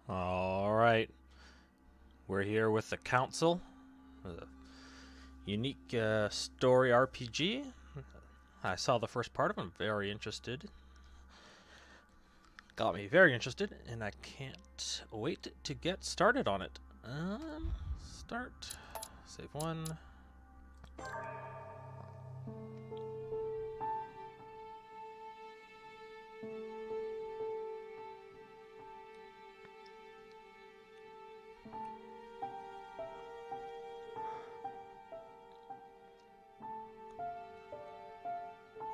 All right, we're here with the council, a unique story RPG. I saw the first part of it. I'm very interested. Got me very interested, and I can't wait to get started on it. Start. Save one.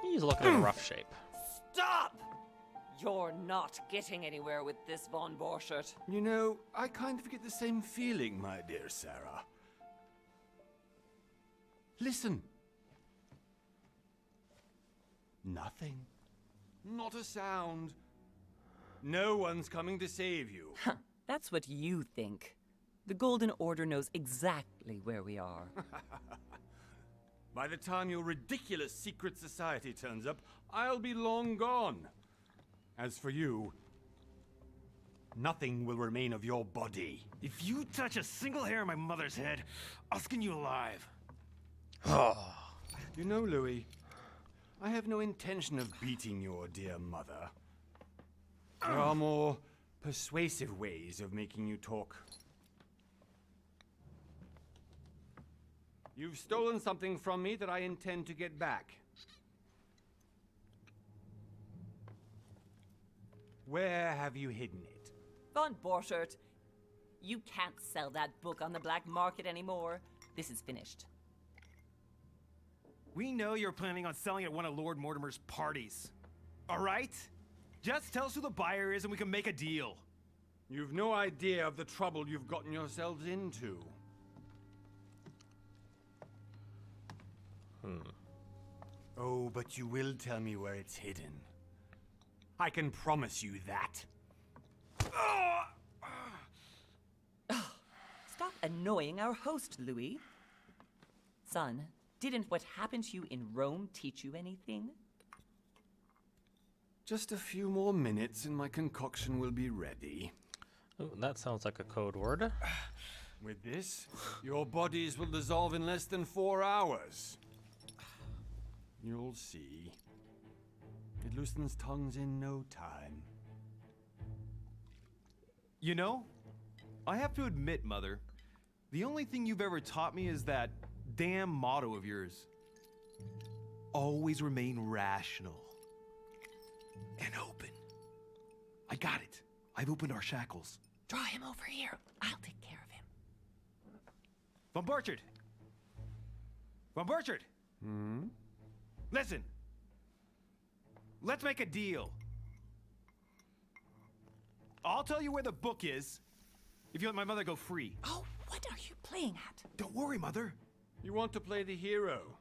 He's looking in rough shape. Stop! You're not getting anywhere with this, Von Borchert. You know, I kind of get the same feeling, my dear Sarah. Listen. Nothing. Not a sound. No one's coming to save you. That's what you think. The Golden Order knows exactly where we are. By the time your ridiculous secret society turns up, I'll be long gone. As for you, nothing will remain of your body. If you touch a single hair on my mother's head, I'll skin you alive. You know, Louis, I have no intention of beating your dear mother. There are more persuasive ways of making you talk. You've stolen something from me that I intend to get back. Where have you hidden it? Von Borchert, you can't sell that book on the black market anymore. This is finished. We know you're planning on selling at one of Lord Mortimer's parties. All right? Just tell us who the buyer is and we can make a deal. You've no idea of the trouble you've gotten yourselves into. Oh, but you will tell me where it's hidden. I can promise you that. Stop annoying our host, Louis. Son, didn't what happened to you in Rome teach you anything? Just a few more minutes and my concoction will be ready. Ooh, that sounds like a code word. With this, your bodies will dissolve in less than 4 hours. You'll see. It loosens tongues in no time. You know, I have to admit, Mother, the only thing you've ever taught me is that damn motto of yours. Always remain rational. And open. I got it. I've opened our shackles. Draw him over here. I'll take care of him. Von Borchert! Von Borchert! Listen. Let's make a deal. I'll tell you where the book is if you let my mother go free. Oh, what are you playing at? Don't worry, Mother. You want to play the hero.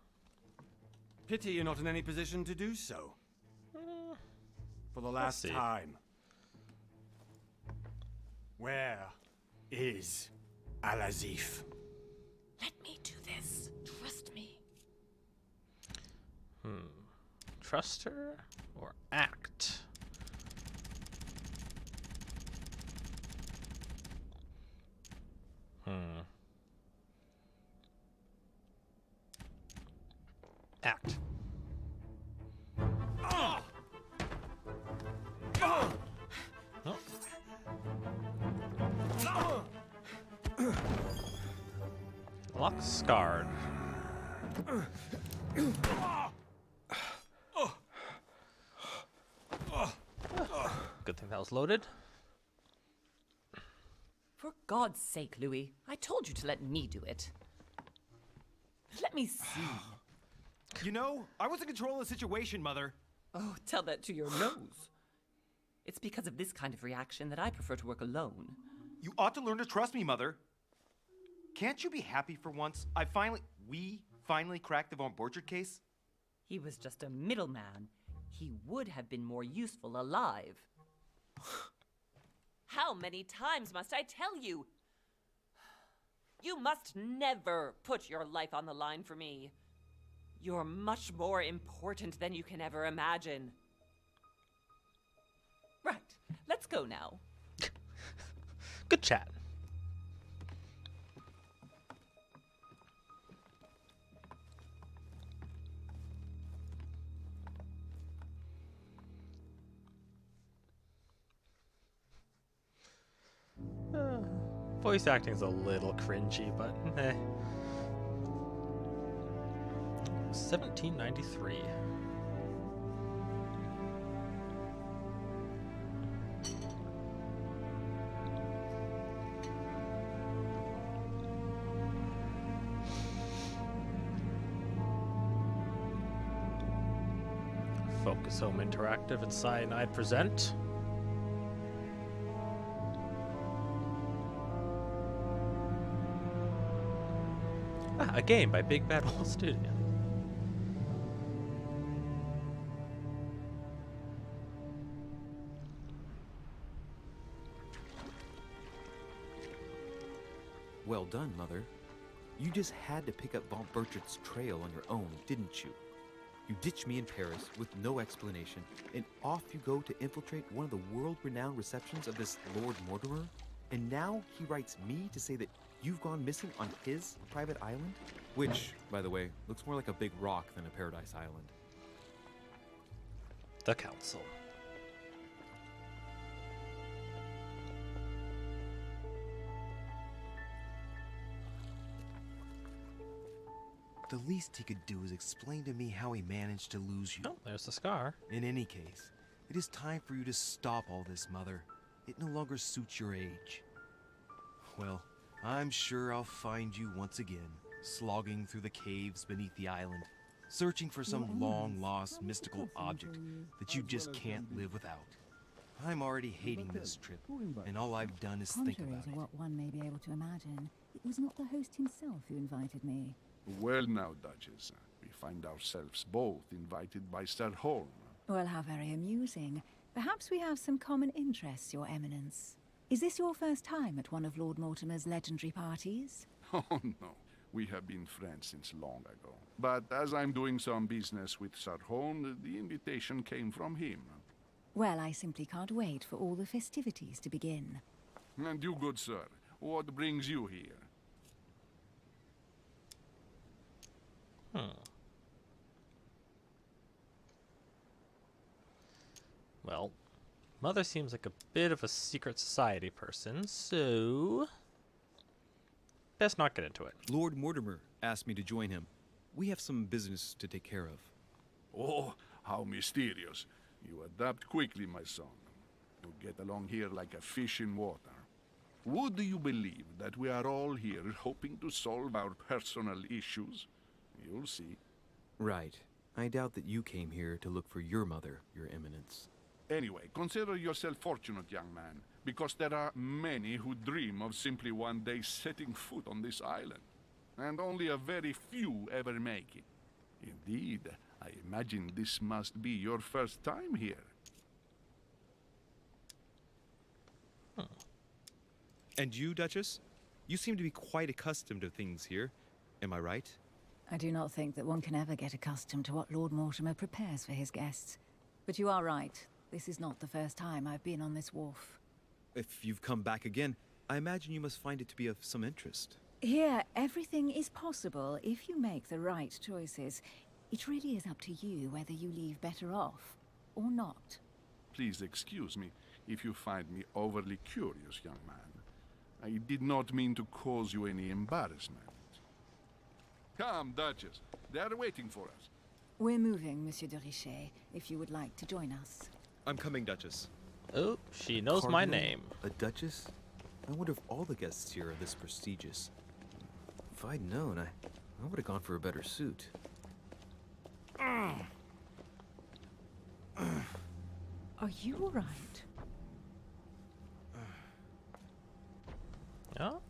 Pity you're not in any position to do so. For the last see. time. Where is Al-Azif? Let me do this. Trust me. Trust her or act? Act. Oh. Lock scarred. Good thing that was loaded. For God's sake, Louis, I told you to let me do it. Let me see. You know, I was in control of the situation, Mother. Oh, tell that to your nose. It's because of this kind of reaction that I prefer to work alone. You ought to learn to trust me, Mother. Can't you be happy for once? We finally cracked the Von Borchert case? He was just a middleman. He would have been more useful alive. How many times must I tell you? You must never put your life on the line for me. You're much more important than you can ever imagine. Right, let's go now. good chat. Voice acting is a little cringy, but eh. 1793. Focus Home Interactive and Cyanide present. A game by Big Bad Wolf Studio. Well done, Mother. You just had to pick up Von Burchard's trail on your own, didn't you? You ditch me in Paris with no explanation, and off you go to infiltrate one of the world-renowned receptions of this Lord Mortimer? And now he writes me to say that you've gone missing on his private island? Which, by the way, looks more like a big rock than a paradise island. The Council. The least he could do is explain to me how he managed to lose you. Oh, there's the scar. In any case, it is time for you to stop all this, Mother. It no longer suits your age. Well, I'm sure I'll find you once again, slogging through the caves beneath the island, searching for some long-lost mystical object that you just can't live without. I'm already hating this trip, and all I've done is think Contrary about to it. what one may be able to imagine, it was not the host himself who invited me. Well now, Duchess, we find ourselves both invited by Tahul. Well, how very amusing. Perhaps we have some common interests, Your Eminence. Is this your first time at one of Lord Mortimer's legendary parties? Oh no, we have been friends since long ago. But as I'm doing some business with Tahul, the invitation came from him. Well, I simply can't wait for all the festivities to begin. And you, good sir, what brings you here? Well, Mother seems like a bit of a secret society person, so best not get into it. Lord Mortimer asked me to join him. We have some business to take care of. Oh, how mysterious. You adapt quickly, my son. You get along here like a fish in water. Would you believe that we are all here hoping to solve our personal issues? You'll see. Right. I doubt that you came here to look for your mother, Your Eminence. Anyway, consider yourself fortunate, young man, because there are many who dream of simply one day setting foot on this island. And only a very few ever make it. Indeed, I imagine this must be your first time here. And you, Duchess? You seem to be quite accustomed to things here. Am I right? I do not think that one can ever get accustomed to what Lord Mortimer prepares for his guests. But you are right. This is not the first time I've been on this wharf. If you've come back again, I imagine you must find it to be of some interest. Here, everything is possible if you make the right choices. It really is up to you whether you leave better off or not. Please excuse me if you find me overly curious, young man. I did not mean to cause you any embarrassment. Come, Duchess. They are waiting for us. We're moving, Monsieur de Richet, if you would like to join us. I'm coming, Duchess. Oh, she knows my Cardinal, name. A duchess? I wonder if all the guests here are this prestigious. If I'd known, I would have gone for a better suit. Are you all right? Oh?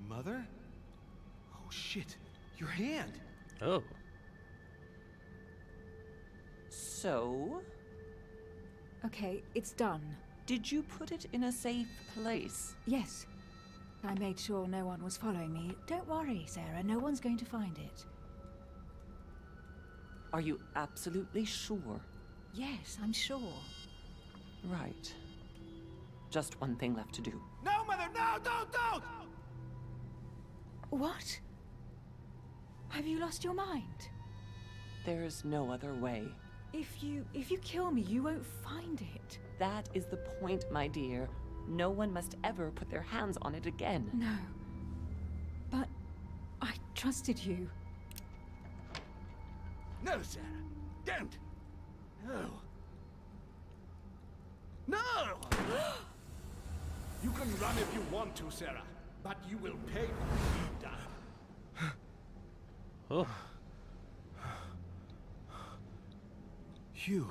Mother? Oh shit, your hand! Oh. So? Okay, it's done. Did you put it in a safe place? Yes. I made sure no one was following me. Don't worry, Sarah. No one's going to find it. Are you absolutely sure? Yes, I'm sure. Right. Just one thing left to do. No, Mother, no, don't! What? Have you lost your mind? There's no other way. If you kill me, you won't find it. That is the point, my dear. No one must ever put their hands on it again. No. But I trusted you. No, Sarah. Don't. No. No! You can run if you want to, Sarah. But you will pay for what you've done. Oh. Hugh.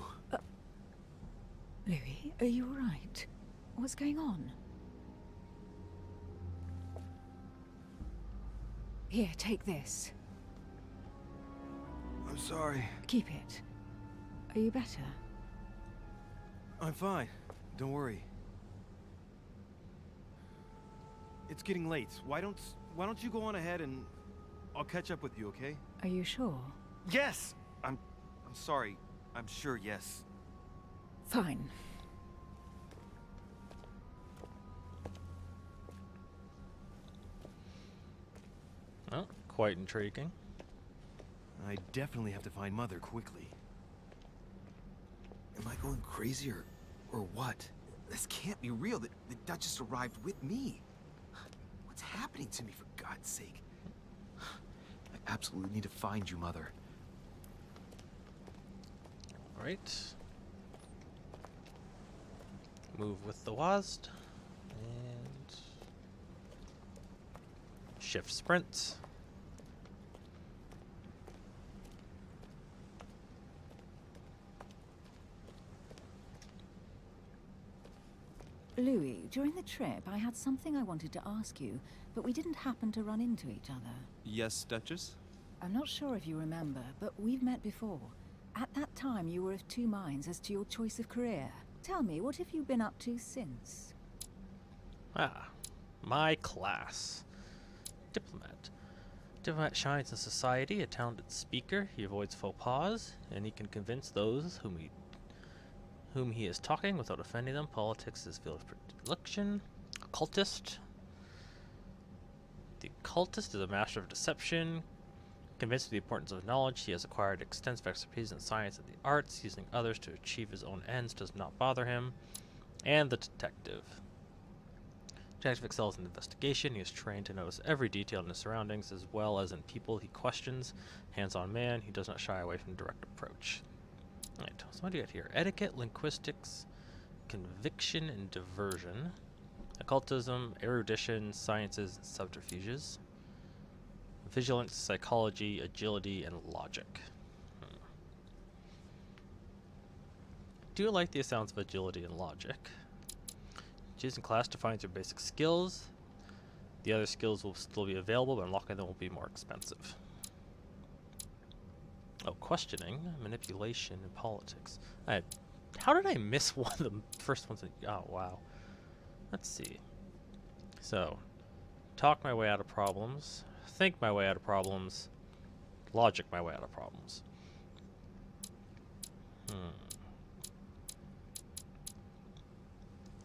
Louis, are you all right? What's going on? Here, take this. I'm sorry. Keep it. Are you better? I'm fine. Don't worry. It's getting late. Why don't you go on ahead and I'll catch up with you, okay? Are you sure? Yes! I'm sorry. I'm sure, yes. Fine. Oh, quite intriguing. I definitely have to find Mother quickly. Am I going crazy or what? This can't be real. The Duchess arrived with me. What's happening to me, for God's sake? I absolutely need to find you, Mother. Alright. Move with the WASD. And shift sprint. Louis, during the trip, I had something I wanted to ask you, but we didn't happen to run into each other. Yes, Duchess? I'm not sure if you remember, but we've met before. At that time, you were of two minds as to your choice of career. Tell me, what have you been up to since? Ah, my class. Diplomat. Diplomat shines in society, a talented speaker. He avoids faux pas, and he can convince those whom he is talking without offending them. Politics is field of predilection. Occultist. The occultist is a master of deception. Convinced of the importance of knowledge, he has acquired extensive expertise in science and the arts. Using others to achieve his own ends does not bother him. And the detective. Detective excels in investigation. He is trained to notice every detail in his surroundings as well as in people he questions. Hands-on man, he does not shy away from direct approach. Alright, so what do you got here? Etiquette, linguistics, conviction, and diversion. Occultism, erudition, sciences, and subterfuges. Vigilance, psychology, agility, and logic. Do like the sounds of agility and logic. Choosing class defines your basic skills. The other skills will still be available, but unlocking them will be more expensive. Oh, questioning, manipulation, and politics. How did I miss one of the first ones? Oh, wow. Let's see. So, talk my way out of problems. Think my way out of problems. Logic my way out of problems.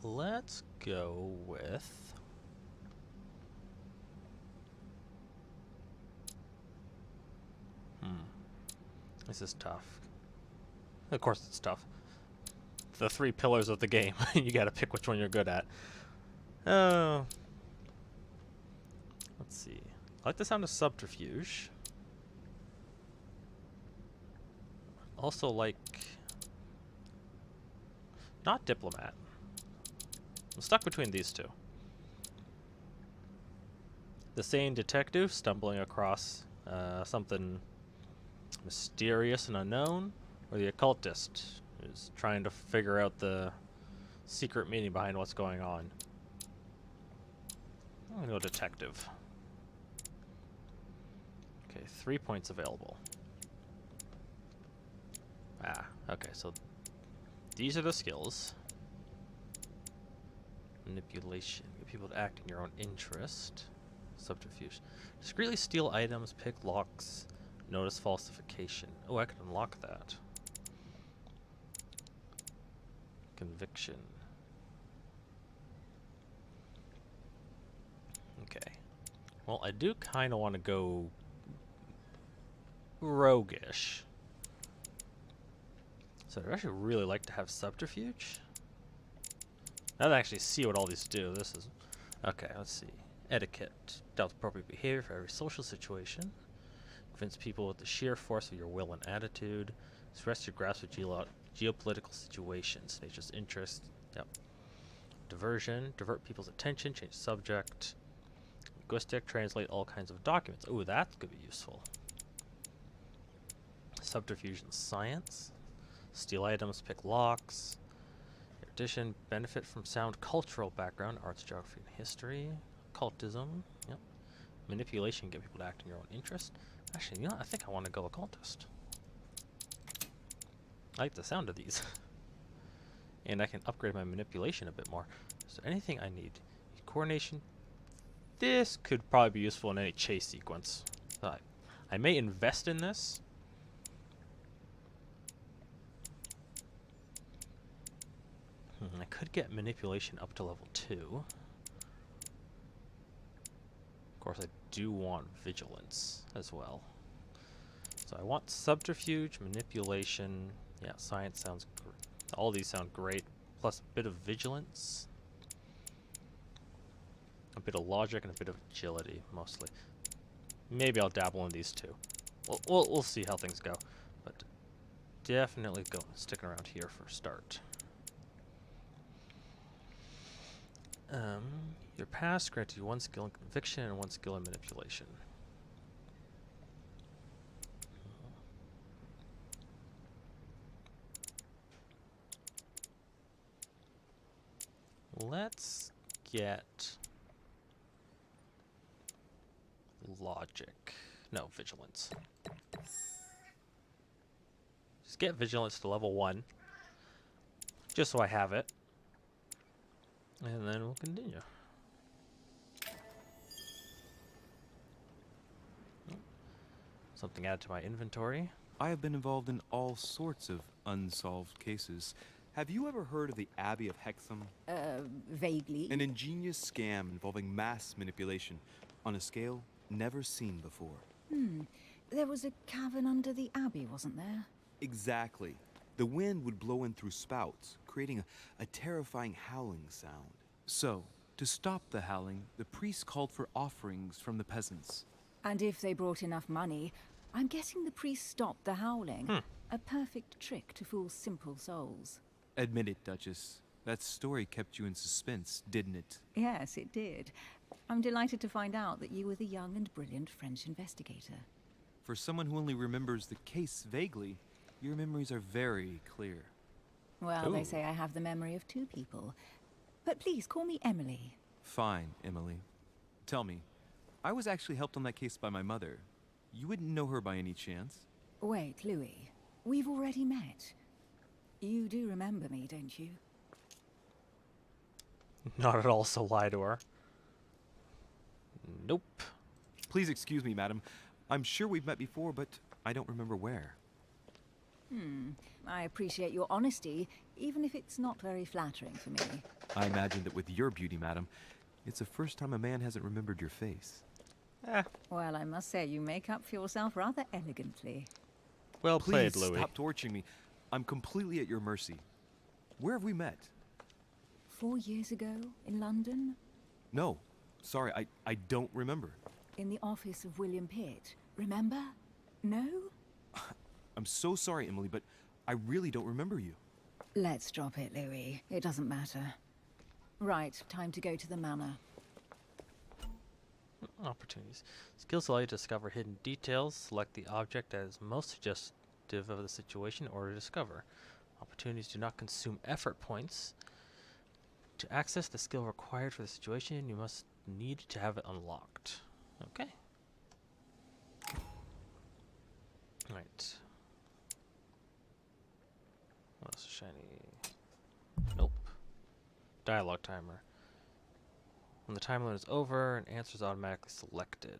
Let's go with... This is tough. Of course it's tough. The three pillars of the game. You gotta pick which one you're good at. Oh. Let's see. I like the sound of subterfuge. Also like... Not diplomat. I'm stuck between these two. The sane detective stumbling across something mysterious and unknown, or the occultist who's trying to figure out the secret meaning behind what's going on. I'm gonna go detective. Okay, 3 points available. Ah, okay, so these are the skills. Manipulation. Get people to act in your own interest. Subterfuge. Discreetly steal items, pick locks, notice falsification. Oh, I can unlock that. Conviction. Okay. Well, I do kind of want to go roguish. So I'd actually really like to have subterfuge. Now that I actually see what all these do, this is... Okay, let's see. Etiquette. Adopt appropriate behavior for every social situation. Convince people with the sheer force of your will and attitude. Express your grasp of geopolitical situations. Nature's interest. Yep. Diversion. Divert people's attention. Change subject. Linguistic. Translate all kinds of documents. Ooh, that could be useful. Subterfuge and science. Steal items. Pick locks. Erudition. Benefit from sound cultural background. Arts, geography, and history. Occultism. Yep. Manipulation. Get people to act in your own interest. Actually, you know what? I think I want to go occultist. I like the sound of these. And I can upgrade my manipulation a bit more. Is there anything I need? Coordination. This could probably be useful in any chase sequence. I may invest in this. I could get manipulation up to level 2. Of course, I do want vigilance as well. So I want subterfuge, manipulation. Yeah, science sounds great. All these sound great. Plus a bit of vigilance. A bit of logic and a bit of agility, mostly. Maybe I'll dabble in these two. We'll see how things go. But definitely sticking around here for a start. Your past granted you 1 skill in conviction and 1 skill in manipulation. Let's get logic. No, vigilance. Just get vigilance to level 1. Just so I have it. And then we'll continue. Something added to my inventory. I have been involved in all sorts of unsolved cases. Have you ever heard of the Abbey of Hexham? Vaguely. An ingenious scam involving mass manipulation on a scale never seen before. There was a cavern under the abbey, wasn't there? Exactly. The wind would blow in through spouts, creating a terrifying howling sound. So, to stop the howling, the priests called for offerings from the peasants. And if they brought enough money, I'm guessing the priest stopped the howling. A perfect trick to fool simple souls. Admit it, Duchess. That story kept you in suspense, didn't it? Yes, it did. I'm delighted to find out that you were the young and brilliant French investigator. For someone who only remembers the case vaguely, your memories are very clear. Well, they Ooh. say I have the memory of 2 people. But please, call me Emily. Fine, Emily. Tell me, I was actually helped on that case by my mother. You wouldn't know her by any chance? Wait, Louis. We've already met. You do remember me, don't you? Not at all, so lie to her. Nope. Please excuse me, madam. I'm sure we've met before, but I don't remember where. I appreciate your honesty, even if it's not very flattering for me. I imagine that with your beauty, madam, it's the first time a man hasn't remembered your face. Well, I must say you make up for yourself rather elegantly. Well Please played, Louis. stop torturing me. I'm completely at your mercy. Where have we met? 4 years ago, in London, No. Sorry, I don't remember. in the office of William Pitt. Remember? No? I'm so sorry, Emily, but I really don't remember you. Let's drop it, Louis. It doesn't matter. Right, time to go to the manor. Opportunities. Skills allow you to discover hidden details. Select the object as most suggestive of the situation in order to discover. Opportunities do not consume effort points. To access the skill required for the situation, you must need to have it unlocked. Okay. Right. What else is shiny? Nope. Dialogue timer. When the time limit is over, an answer is automatically selected.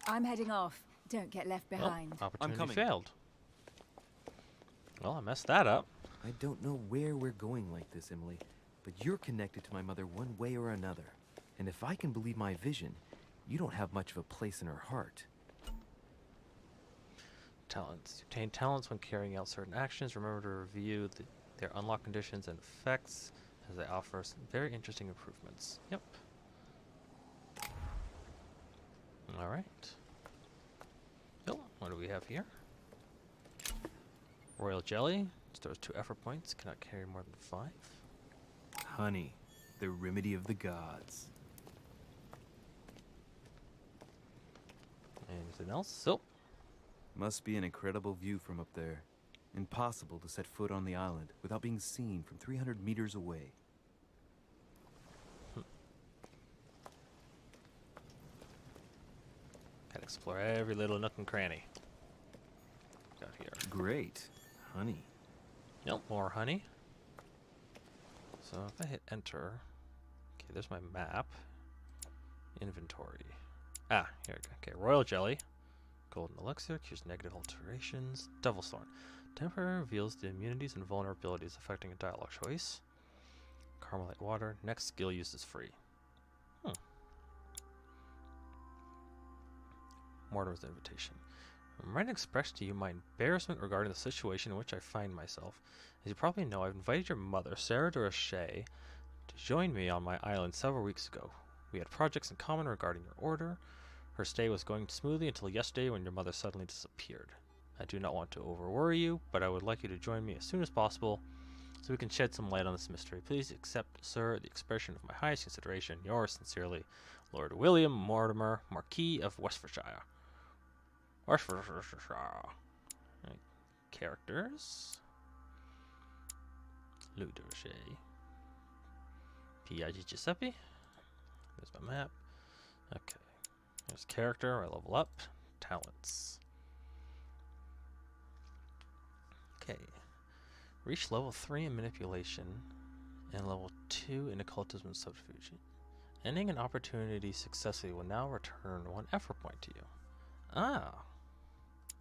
I'm heading off. Don't get left behind. Well, opportunity coming. failed. Well, I messed that up. I don't know where we're going like this, Emily, but you're connected to my mother one way or another. And if I can believe my vision, you don't have much of a place in her heart. Talents. You obtain talents when carrying out certain actions. Remember to review their unlock conditions and effects, as they offer some very interesting improvements. Yep. Alright. Oh, what do we have here? Royal Jelly. Stores 2 effort points. Cannot carry more than 5. Honey, the remedy of the gods. Anything else? So, Must be an incredible view from up there. Impossible to set foot on the island without being seen from 300 meters away. gotta explore every little nook and cranny. Got here. Great. Honey. Nope, more honey. So if I hit enter, okay, there's my map. Inventory. Ah, here we go. Okay, Royal Jelly. Golden Elixir, cures negative alterations. Devil's Thorn. Temporarily reveals the immunities and vulnerabilities affecting a dialogue choice. Carmelite Water. Next skill use is free. Mortimer's Invitation. I'm writing to express to you my embarrassment regarding the situation in which I find myself. As you probably know, I've invited your mother, Sarah Durachet, to join me on my island several weeks ago. We had projects in common regarding your order. Her stay was going smoothly until yesterday when your mother suddenly disappeared. I do not want to overworry you, but I would like you to join me as soon as possible so we can shed some light on this mystery. Please accept, sir, the expression of my highest consideration. Yours sincerely, Lord William Mortimer, Marquis of Westfordshire. Westfordshire. Right. Characters. Louis Durachet. P.I.G. Giuseppe. There's my map. Okay. There's character. I level up. Talents. Okay. Reach level 3 in manipulation and level 2 in occultism and subterfuge. Ending an opportunity successfully will now return 1 effort point to you. Ah.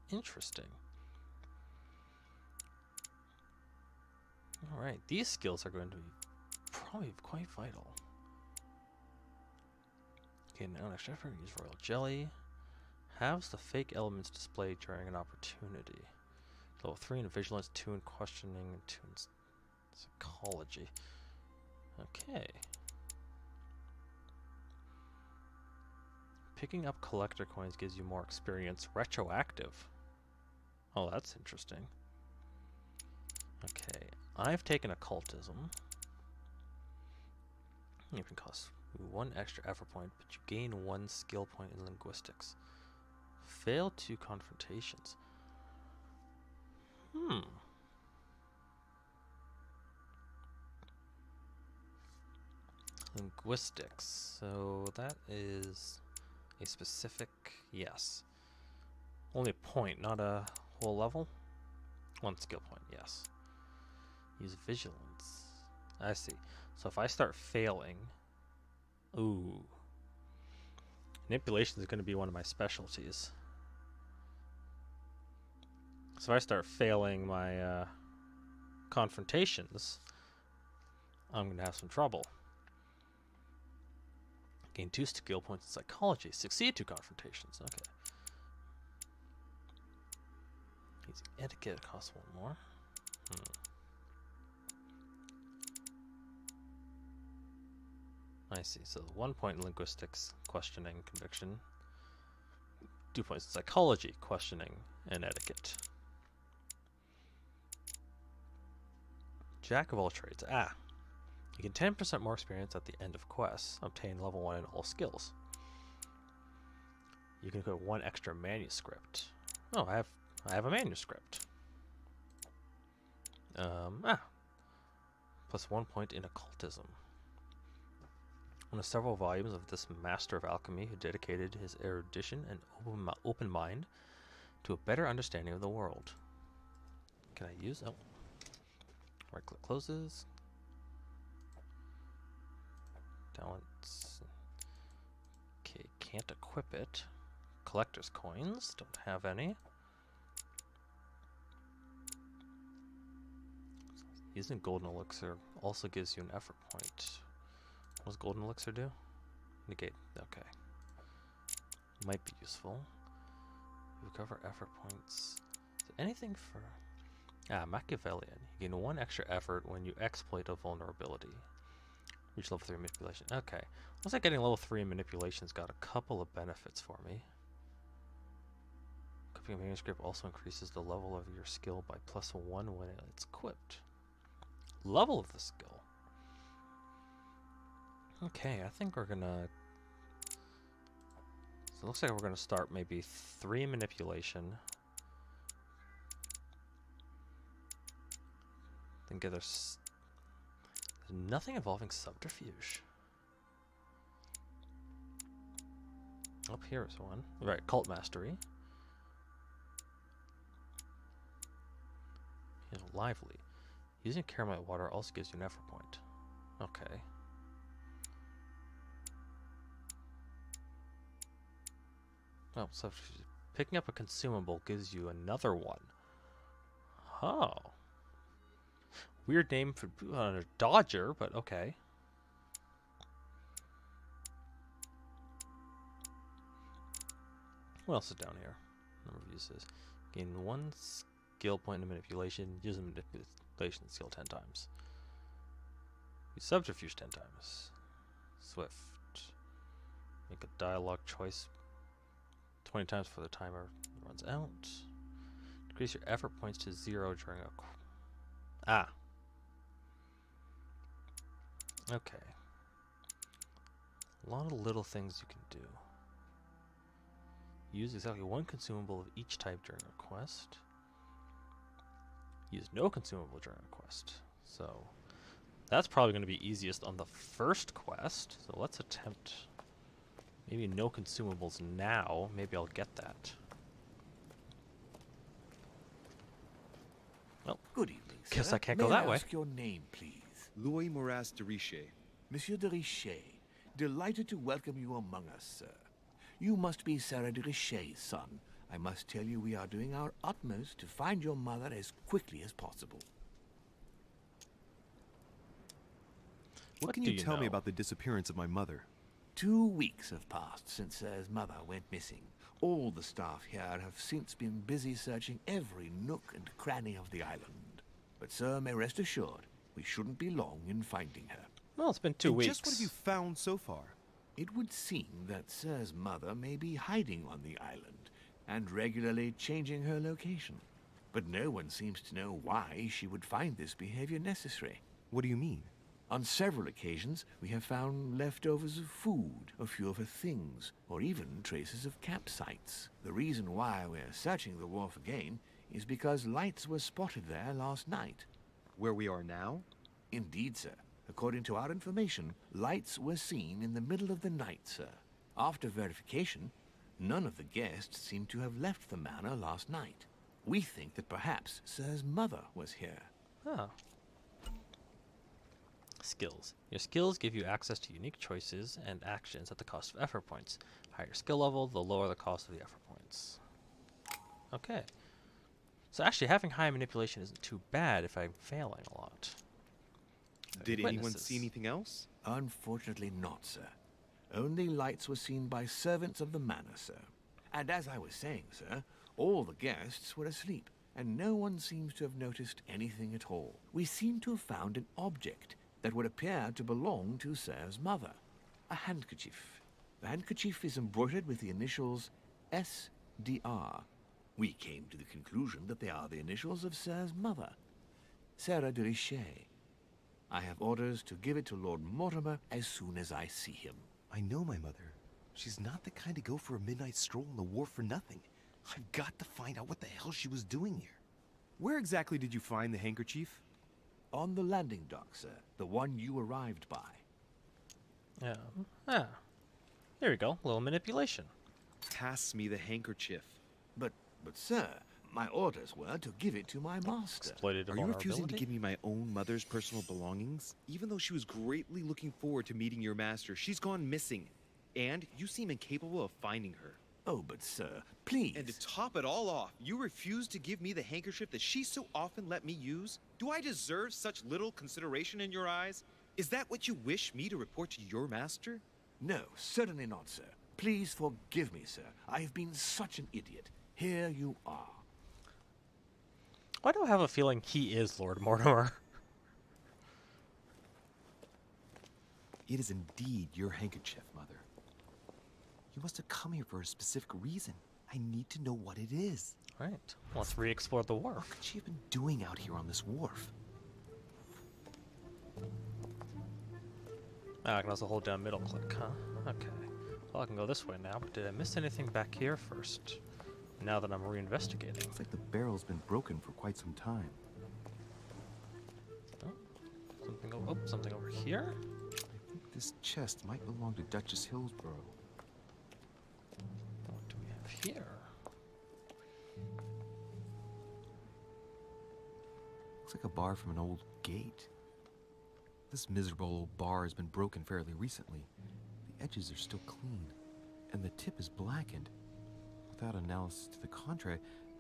Interesting. Alright, these skills are going to be probably quite vital. Okay, now next effort, use Royal Jelly. Halves the fake elements displayed during an opportunity. Level 3 in Vigilance, 2 in Questioning, and 2 in Psychology. Okay. Picking up collector coins gives you more experience. Retroactive. Oh, that's interesting. Okay, I've taken occultism. It can cost 1 extra effort point, but you gain 1 skill point in linguistics. Fail 2 confrontations. Linguistics. So that is a specific, yes. Only a point, not a whole level. 1 skill point, yes. Use vigilance. I see. So if I start failing, ooh, manipulation is going to be one of my specialties. So if I start failing my confrontations, I'm going to have some trouble. Gain 2 skill points in psychology. Succeed 2 confrontations. Okay. Using etiquette costs 1 more. I see. So 1 point in linguistics, questioning, conviction. 2 points in psychology, questioning, and etiquette. Jack of all trades. Ah. You get 10% more experience at the end of quests. Obtain level 1 in all skills. You can get 1 extra manuscript. Oh, I have a manuscript. Plus 1 point in occultism. One of several volumes of this master of alchemy who dedicated his erudition and open mind to a better understanding of the world. Can I use? Oh. Right click closes. Talents. points. Okay, can't equip it. Collector's coins, don't have any. Using golden elixir also gives you an effort point. What does golden elixir do? Negate. Okay. Might be useful. Recover effort points. Is there anything for... Machiavellian. You gain 1 extra effort when you exploit a vulnerability. Reach level 3 manipulation. Okay. Looks like getting level 3 manipulation's got a couple of benefits for me. Equipping a manuscript also increases the level of your skill by +1 when it's equipped. Level of the skill. Okay, I think we're gonna... So it looks like we're gonna start maybe 3 manipulation. Then get there's nothing involving subterfuge. Up here is one. Right, cult mastery. You know, lively. Using caramel water also gives you an effort point. Okay. Oh, so picking up a consumable gives you another one. Oh. Weird name for a dodger, but okay. What else is down here? Number of uses. Gain 1 skill point in manipulation. Use the manipulation skill 10 times. Use subterfuge 10 times. Swift. Make a dialogue choice 20 times before the timer runs out. Decrease your effort points to 0 during a... Okay. A lot of little things you can do. Use exactly 1 consumable of each type during a quest. Use no consumable during a quest. So that's probably going to be easiest on the first quest. So let's attempt maybe no consumables now. Maybe I'll get that. Well, Good evening, sir. guess I can't May go that I way. ask your name, please? Louis Moras de Richer. Monsieur de Richer. Delighted to welcome you among us, sir. You must be Sarah de Richer's son. I must tell you we are doing our utmost to find your mother as quickly as possible. What can do you you tell me know? about the disappearance of my mother? 2 weeks have passed since Sir's mother went missing. All the staff here have since been busy searching every nook and cranny of the island. But sir may rest assured, we shouldn't be long in finding her. Well, it's been 2 And weeks. just what have you found so far? It would seem that Sir's mother may be hiding on the island and regularly changing her location. But no one seems to know why she would find this behavior necessary. What do you mean? On several occasions, we have found leftovers of food, a few of her things, or even traces of campsites. The reason why we're searching the wharf again is because lights were spotted there last night. Where we are now? Indeed, sir. According to our information, lights were seen in the middle of the night, sir. After verification, none of the guests seem to have left the manor last night. We think that perhaps Sir's mother was here. Oh. Skills. Your skills give you access to unique choices and actions at the cost of effort points. Higher skill level, the lower the cost of the effort points. Okay. So actually having high manipulation isn't too bad if I'm failing a lot. Did anyone Witnesses. see anything else? Unfortunately not, sir. Only lights were seen by servants of the manor, sir. And as I was saying, sir, all the guests were asleep, and no one seems to have noticed anything at all. We seem to have found an object that would appear to belong to Sir's mother. A handkerchief. The handkerchief is embroidered with the initials SDR. We came to the conclusion that they are the initials of Sir's mother, Sarah de Richer. I have orders to give it to Lord Mortimer as soon as I see him. I know my mother. She's not the kind to go for a midnight stroll on the wharf for nothing. I've got to find out what the hell she was doing here. Where exactly did you find the handkerchief? On the landing dock, sir. The one you arrived by. Yeah. Ah. There we go. A little manipulation. Pass me the handkerchief. But sir, my orders were to give it to my master. Exploited Are you refusing to vulnerability? give me my own mother's personal belongings? Even though she was greatly looking forward to meeting your master, she's gone missing. And you seem incapable of finding her. Oh, but sir, please. And to top it all off, you refuse to give me the handkerchief that she so often let me use? Do I deserve such little consideration in your eyes? Is that what you wish me to report to your master? No, certainly not, sir. Please forgive me, sir. I have been such an idiot. Here you are. Why do I have a feeling he is Lord Mortimer? It is indeed your handkerchief, Mother. You must have come here for a specific reason. I need to know what it is. Right. Let's re-explore the wharf. What could she have been doing out here on this wharf? Ah, I can also hold down middle click, huh? Okay. Well, I can go this way now, but did I miss anything back here first? Now that I'm re-investigating. Looks like the barrel's been broken for quite some time. Oh, something over here? I think this chest might belong to Duchess Hillsborough. What do we have here? Looks like a bar from an old gate. This miserable old bar has been broken fairly recently. The edges are still clean, and the tip is blackened. Without analysis to the contrary,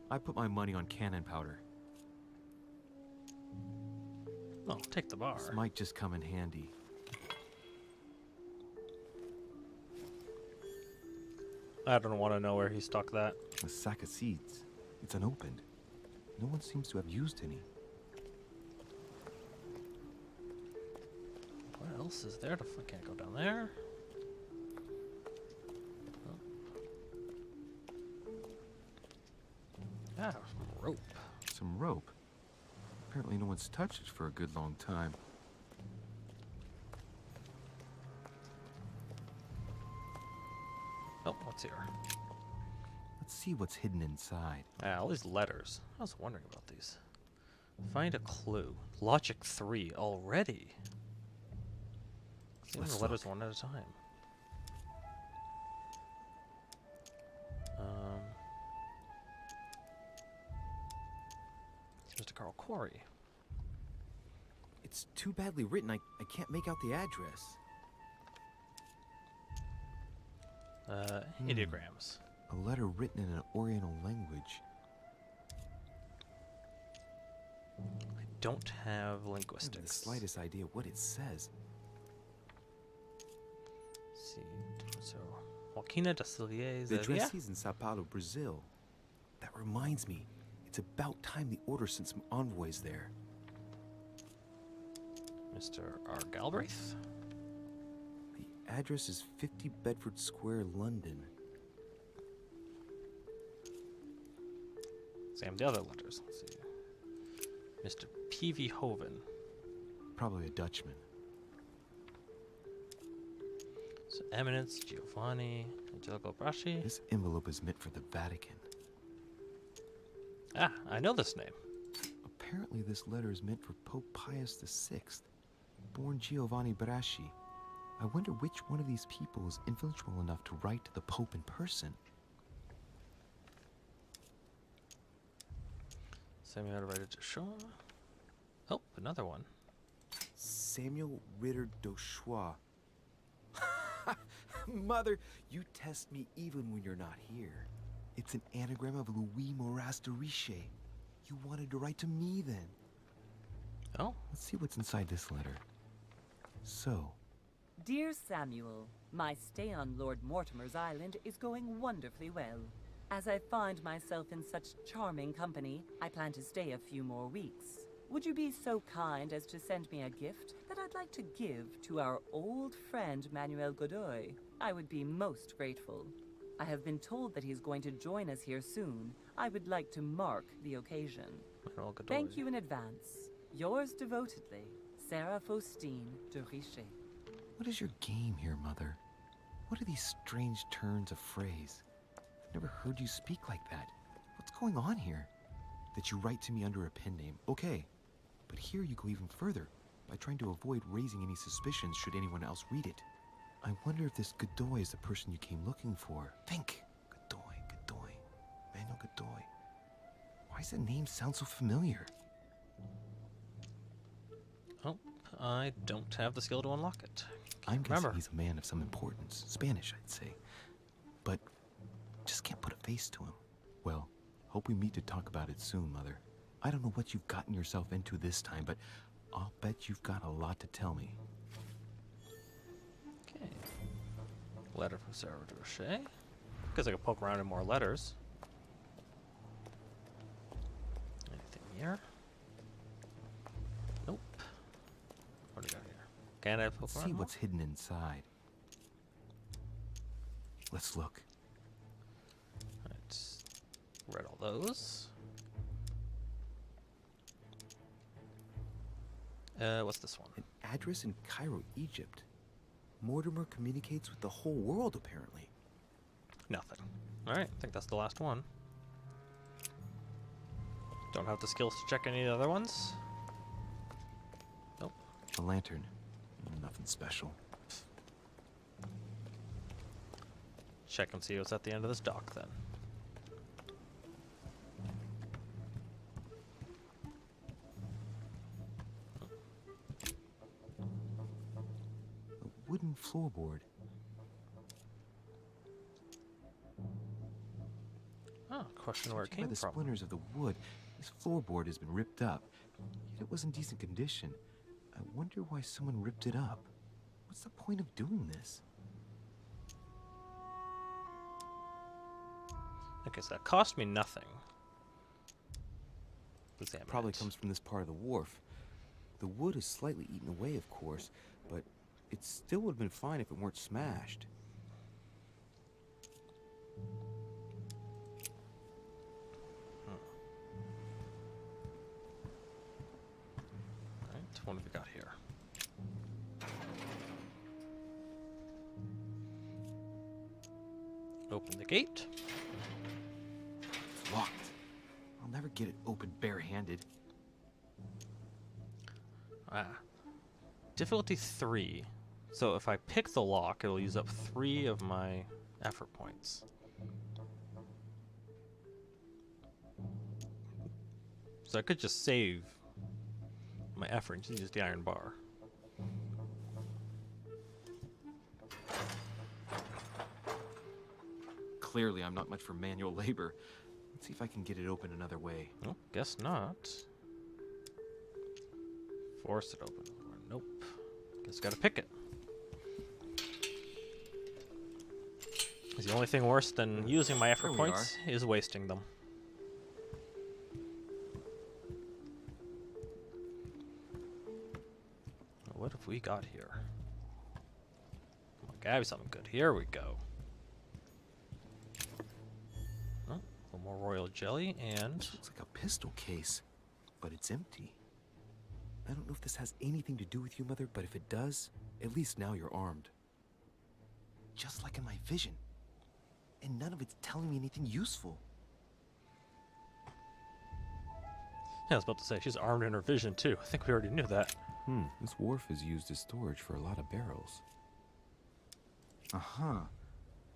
I put my money on cannon powder. Oh, take the bar. This might just come in handy. I don't want to know where he stuck that. A sack of seeds. It's unopened. No one seems to have used any. What else is there? I can't go down there. Ah, rope. Some rope. Apparently no one's touched it for a good long time. Oh, what's here? Let's see what's hidden inside. Ah, all these letters. I was wondering about these. Find a clue. Logic 3 already. See the Let's letters look. one at a time. Mr. Carl Corey. It's too badly written, I can't make out the address. Ideograms. A letter written in an Oriental language. I don't have I haven't the linguistics. slightest idea what it says. Let's see. So, Joaquina da Silveira. The address is in Sao Paulo, Brazil. That reminds me, it's about time the order sent some envoys there. Mr. R. Galbraith. The address is 50 Bedford Square, London. Same the other letters. Let's see. Mr. P.V. Hoven. Probably a Dutchman. So, Eminence, Giovanni, Angelico Braschi. This envelope is meant for the Vatican. Ah, I know this name. Apparently this letter is meant for Pope Pius VI, born Giovanni Braschi. I wonder which one of these people is influential enough to write to the Pope in person. Send me how to write it to Shaw. Oh, another one. Samuel Ritter Dauchois. Mother, you test me even when you're not here. It's an anagram of Louis Moras de Riche. You wanted to write to me then. Oh, Let's see what's inside this letter. So, Dear Samuel, my stay on Lord Mortimer's island is going wonderfully well. As I find myself in such charming company, I plan to stay a few more weeks. Would you be so kind as to send me a gift that I'd like to give to our old friend Manuel Godoy? I would be most grateful. I have been told that he's going to join us here soon. I would like to mark the occasion. Manuel Godoy. Thank you in advance. Yours devotedly, Sarah Faustine de Richer. what is your game here, Mother? What are these strange turns of phrase? I've never heard you speak like that. What's going on here? That you write to me under a pen name, okay. But here you go even further, by trying to avoid raising any suspicions should anyone else read it. I wonder if this Godoy is the person you came looking for. Think! Godoy, Manuel Godoy. Why does the name sound so familiar? Oh, I don't have the skill to unlock it. I'm guessing Remember. he's a man of some importance. Spanish, I'd say. But just can't put a face to him. Well, hope we meet to talk about it soon, Mother. I don't know what you've gotten yourself into this time, but I'll bet you've got a lot to tell me. Okay. Letter from Sarah Roche. Guess I could poke around in more letters. Anything here? Nope. What do we got here? Can I poke Let's around see more? what's hidden inside. Let's look. Alright. Read all those. What's this one? An address in Cairo, Egypt. Mortimer communicates with the whole world, apparently. Nothing. Alright, I think that's the last one. Don't have the skills to check any of the other ones. Nope. A lantern. Nothing special. Check and see what's at the end of this dock then. A wooden floorboard. Oh, question where it Judging by came the from. splinters of the wood, this floorboard has been ripped up. Yet it was in decent condition. I wonder why someone ripped it up. What's the point of doing this? Okay, so that cost me nothing. Examine Probably it. comes from this part of the wharf. The wood is slightly eaten away, of course, but it still would have been fine if it weren't smashed. Alright, what have we got here? Open the gate. It's locked. I'll never get it open barehanded. Ah. Difficulty 3. So if I pick the lock, it'll use up 3 of my effort points. So I could just save my effort and just use the iron bar. Clearly, I'm not much for manual labor. Let's see if I can get it open another way. Oh, guess not. Force it open. Nope. Guess gotta pick it. The only thing worse than using my effort There we points is wasting them. What have we got here? Come on, gotta be something good. Here we go. Oh, a little more royal jelly and This looks like a pistol case, but it's empty. I don't know if this has anything to do with you, Mother, but if it does, at least now you're armed. Just like in my vision. And none of it's telling me anything useful. yeah, I was about to say she's armed in her vision too. I think we already knew that. This wharf is used as storage for a lot of barrels. Uh-huh.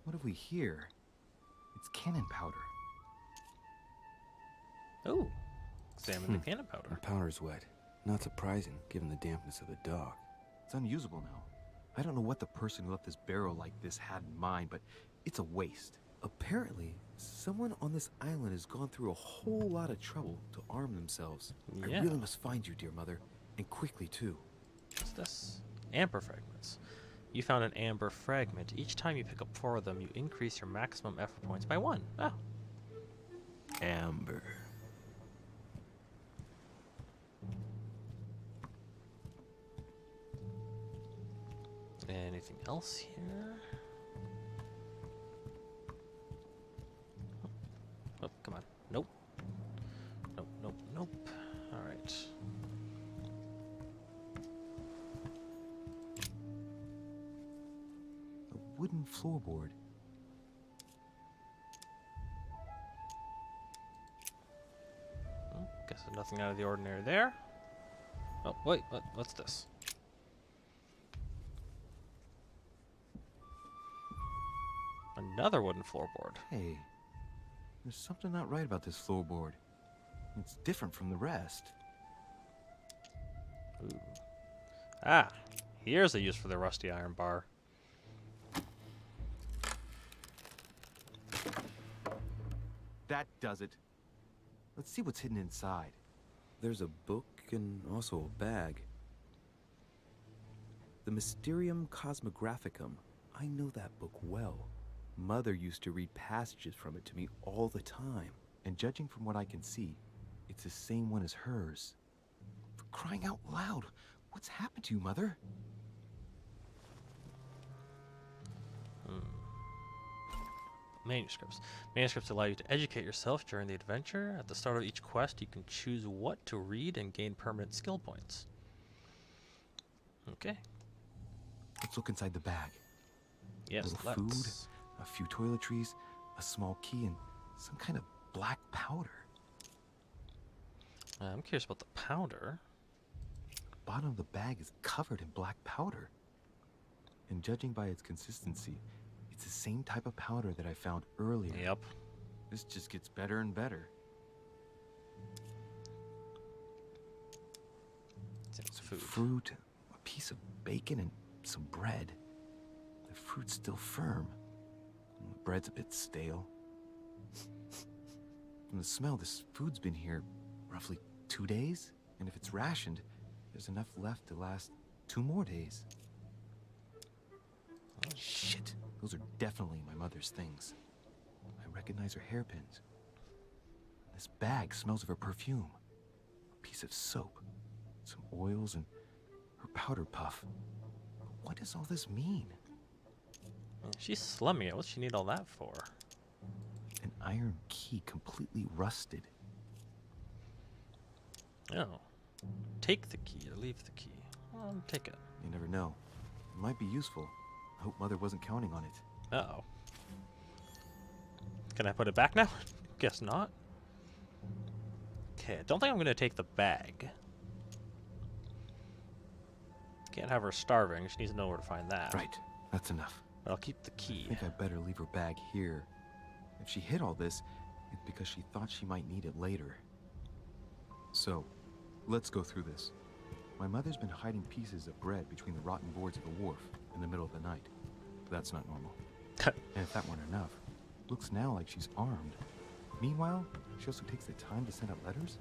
What have we here? It's cannon powder. Oh, examine the cannon powder. The powder's wet. Not surprising, given the dampness of the dock. It's unusable now. I don't know what the person who left this barrel like this had in mind, but it's a waste. Apparently, someone on this island has gone through a whole lot of trouble to arm themselves. Yeah. I really must find you, dear Mother, and quickly, too. What's this? Amber fragments. You found an amber fragment. Each time you pick up 4 of them, you increase your maximum effort points by 1. Oh. Amber. Anything else here? Oh, come on. Nope. Nope, nope, nope. Alright. A wooden floorboard. Guess there's nothing out of the ordinary there. Oh, wait, what's this? Another wooden floorboard. Hey, there's something not right about this floorboard. It's different from the rest. Ooh. Ah, here's a use for the rusty iron bar. That does it. Let's see what's hidden inside. There's a book and also a bag. The Mysterium Cosmographicum. I know that book well. Mother used to read passages from it to me all the time. And judging from what I can see, it's the same one as hers. For crying out loud, what's happened to you, Mother? Manuscripts. Manuscripts allow you to educate yourself during the adventure. At the start of each quest, you can choose what to read and gain permanent skill points. Okay. Let's look inside the bag. Yes, Little let's. food, a few toiletries, a small key, and some kind of black powder. I'm curious about the powder. The bottom of the bag is covered in black powder. And judging by its consistency, it's the same type of powder that I found earlier. Yep. This just gets better and better. It's Some food. fruit, a piece of bacon, and some bread. The fruit's still firm. And the bread's a bit stale. From the smell, this food's been here roughly 2 days. And if it's rationed, there's enough left to last 2 more days. Oh, shit. Those are definitely my mother's things. I recognize her hairpins. This bag smells of her perfume. A piece of soap, some oils, and her powder puff. What does all this mean? She's slumming it. What's she need all that for? An iron key completely rusted. Oh. Take the key or leave the key. Take it. You never know. It might be useful. I hope Mother wasn't counting on it. Uh-oh. Can I put it back now? Guess not. Okay, I don't think I'm going to take the bag. Can't have her starving. She needs to know where to find that. Right. That's enough. But I'll keep the key. I think I'd better leave her bag here. If she hid all this, it's because she thought she might need it later. So, let's go through this. My mother's been hiding pieces of bread between the rotten boards of the wharf in the middle of the night. That's not normal. And if that weren't enough, looks now like she's armed. Meanwhile, she also takes the time to send out letters,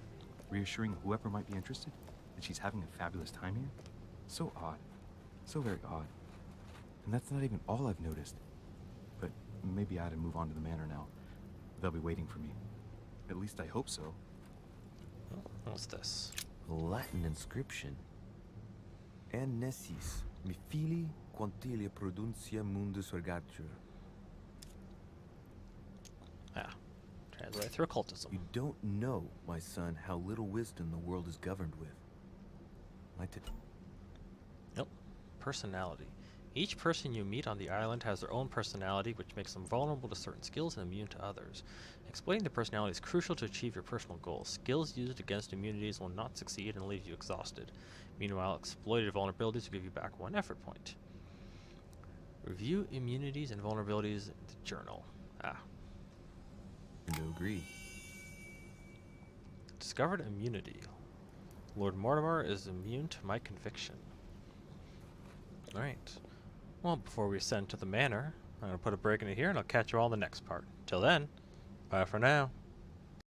reassuring whoever might be interested that she's having a fabulous time here. So odd. So very odd. And that's not even all I've noticed. But maybe I ought to move on to the manor now. They'll be waiting for me. At least I hope so. What's this? A Latin inscription. Nessis, mi fili quantilia produncia mundus ergatur. Ah. Translate through occultism. You don't know, my son, how little wisdom the world is governed with. Nope. Personality. Each person you meet on the island has their own personality, which makes them vulnerable to certain skills and immune to others. Exploiting the personality is crucial to achieve your personal goals. Skills used against immunities will not succeed and leave you exhausted. Meanwhile, exploited vulnerabilities will give you back 1 effort point. Review immunities and vulnerabilities in the journal. Ah. To agree. Discovered immunity. Lord Mortimer is immune to my conviction. Alright. Well, before we ascend to the manor, I'm going to put a break in it here, and I'll catch you all in the next part. Till then, bye for now.